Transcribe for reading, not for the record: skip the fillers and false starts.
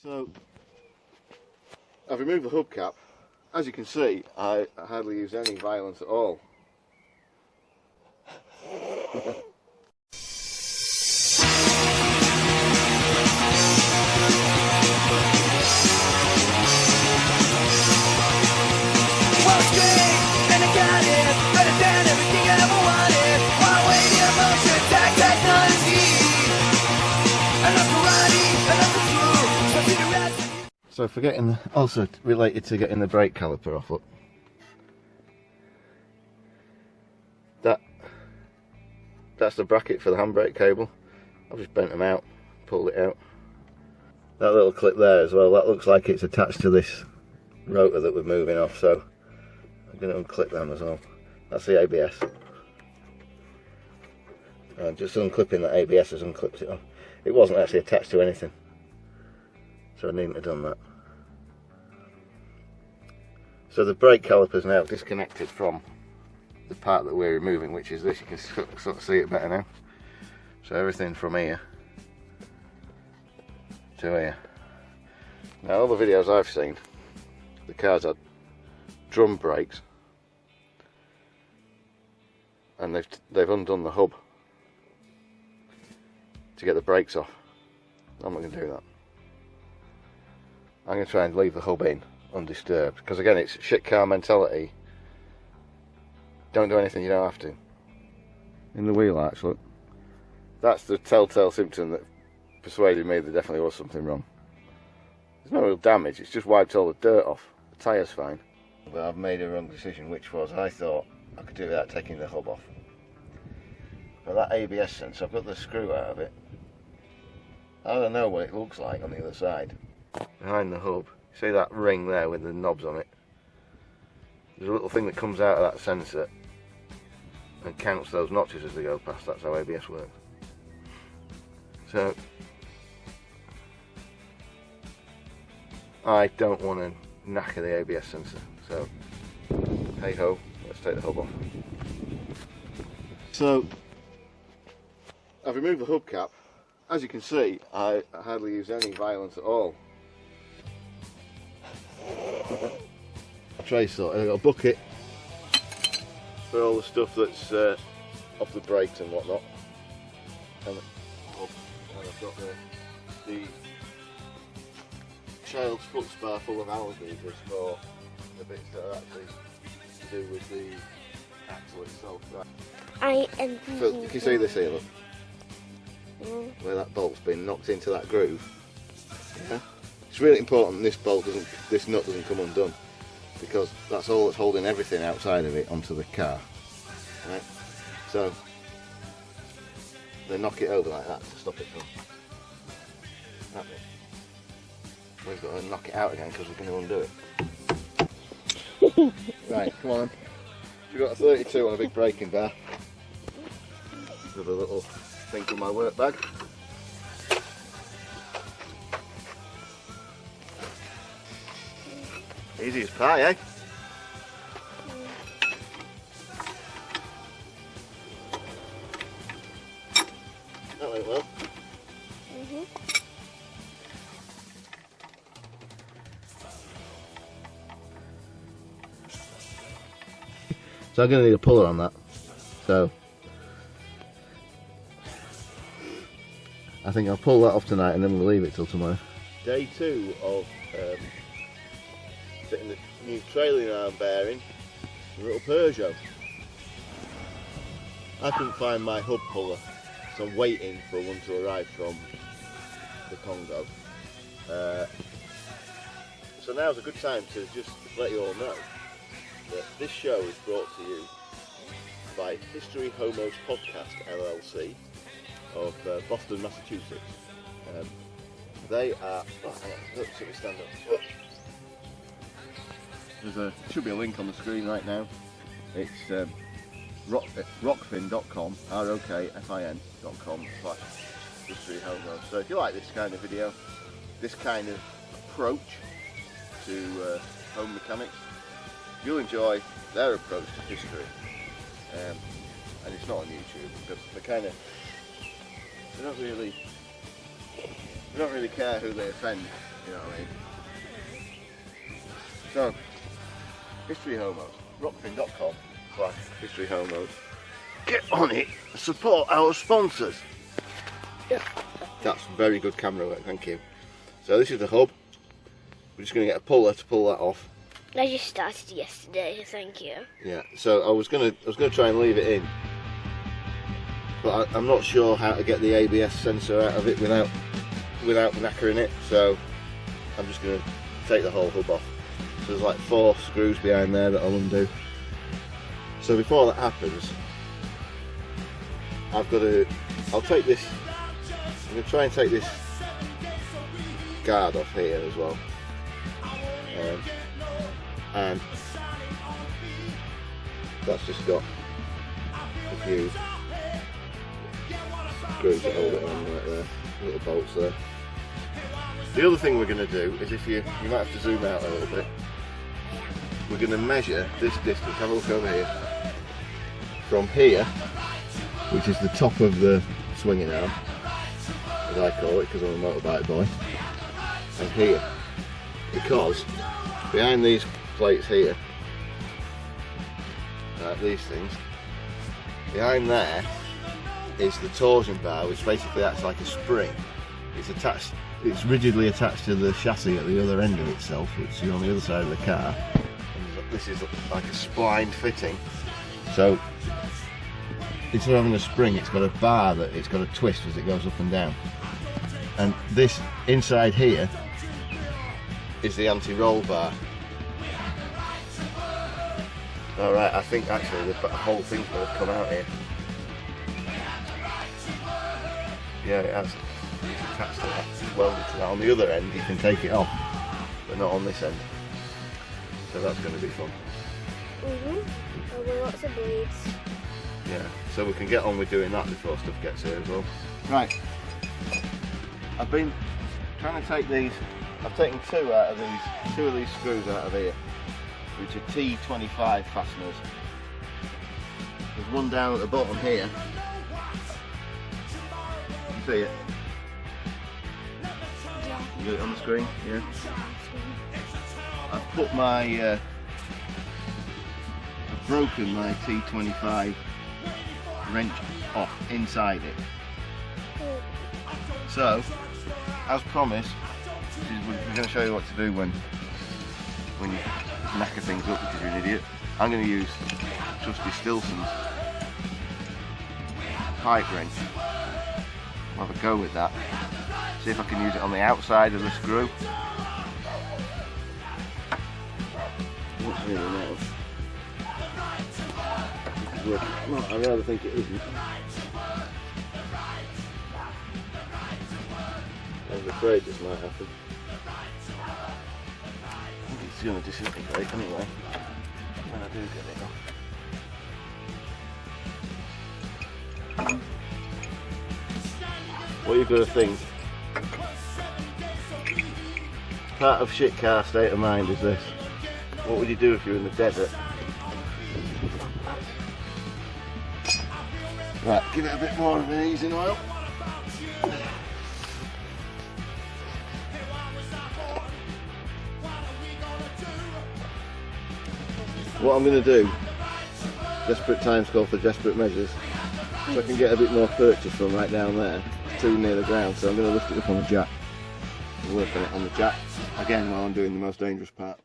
So I've removed the hubcap. As you can see, I hardly use any violence at all. So for getting, also related to getting the brake caliper off, look. That's the bracket for the handbrake cable. I've just bent them out, pulled it out. That little clip there as well, that looks like it's attached to this rotor that we're moving off, so I'm going to unclip them as well. That's the ABS. Just unclipping that ABS has unclipped it on. It wasn't actually attached to anything, so I needn't have done that. So the brake caliper is now disconnected from the part that we're removing, which is this. You can sort of see it better now. So everything from here to here. Now all the videos I've seen, the cars had drum brakes, and they've undone the hub to get the brakes off. I'm not going to do that. I'm going to try and leave the hub in undisturbed, because again, it's shit car mentality. Don't do anything you don't have to. In the wheel arch, look. That's the telltale symptom that persuaded me there definitely was something wrong. There's no real damage, it's just wiped all the dirt off. The tyre's fine. But I've made a wrong decision, which was I thought I could do without taking the hub off. But that ABS sensor, I've got the screw out of it. I don't know what it looks like on the other side. Behind the hub, see that ring there with the knobs on it? There's a little thing that comes out of that sensor and counts those notches as they go past. That's how ABS works. So I don't want to knacker the ABS sensor, so hey ho, let's take the hub off. So I've removed the hubcap. As you can see, I hardly use any violence at all. Tray sort, I've got a bucket for all the stuff that's off the brakes and whatnot, and I've got the child's foot spar full of algae for the bits that are actually to do with the axle itself. Right. So, you can see this here, look, where that bolt's been knocked into that groove. Yeah? It's really important this nut doesn't come undone, because that's all that's holding everything outside of it onto the car. Right? So they knock it over like that to stop it from happening. We've got to knock it out again because we're going to undo it. Right, come on. We've got a 32 on a big braking bar with a little thing from my work bag. Easy as pie, eh? That went well. So I'm going to need a puller on that. So I think I'll pull that off tonight and then we'll leave it till tomorrow. Day 2 of fitting the new trailing arm bearing, the little Peugeot. I couldn't find my hub puller, so I'm waiting for one to arrive from the Congo. So now's a good time to just let you all know that this show is brought to you by History Homos Podcast LLC of Boston, Massachusetts. They are, oh hang on, look, should we stand up? There should be a link on the screen right now. It's rockfin.com, rokfin.com/historyhomo. So if you like this kind of video, this kind of approach to home mechanics, you'll enjoy their approach to history. And it's not on YouTube because they don't really care who they offend You know what I mean? So, History Homos, rockfin.com/History Homos. Get on it, support our sponsors. Yeah, that's very good camera work, thank you. So this is the hub. We're just going to get a puller to pull that off. I just started yesterday, thank you. Yeah, so I was gonna try and leave it in, but I'm not sure how to get the ABS sensor out of it without knackering it. So I'm just gonna take the whole hub off. So there's like 4 screws behind there that I'll undo. So before that happens, I'll take this. I'm gonna try and take this guard off here as well. And that's just got a few screws that hold it on right there, little bolts there. The other thing we're going to do is, if you might have to zoom out a little bit, we're going to measure this distance. Have a look over here. From here, which is the top of the swinging arm, as I call it because I'm a motorbike boy, and here, because behind these plates here, these things, behind there is the torsion bar, which basically acts like a spring. It's rigidly attached to the chassis at the other end of itself, which is on the other side of the car. And this is like a splined fitting. So instead of having a spring, it's got a bar that it's got a twist as it goes up and down. And this inside here is the anti-roll bar. Alright, I think actually the whole thing's going to come out here. Yeah, it has. It's attached to that. It's welded to that. On the other end you can take it off, but not on this end. So that's going to be fun. There'll be lots of bleeds. Yeah, so we can get on with doing that before stuff gets here as well. Right. I've been trying to take these. I've taken two of these screws out of here, which are T25 fasteners. There's one down at the bottom here. You see it? You got it on the screen? Yeah. I've put my, I've broken my T25 wrench off inside it. So, as promised, we're going to show you what to do when you knacker things up because you're an idiot. I'm going to use Trusty Stilson's pipe wrench. I'll have a go with that. See if I can use it on the outside of the screw. What's really now? Well, I rather think it isn't. I was afraid this might happen. I think it's going to disintegrate anyway when I do get it off. What you've got to think, part of shit car state of mind is this. What would you do if you were in the desert? Right, give it a bit more of an easing oil. What I'm going to do, desperate times call for desperate measures, so I can get a bit more purchase from right down there. It's too near the ground, so I'm going to lift it up on the jack and work on it on the jack again while I'm doing the most dangerous part.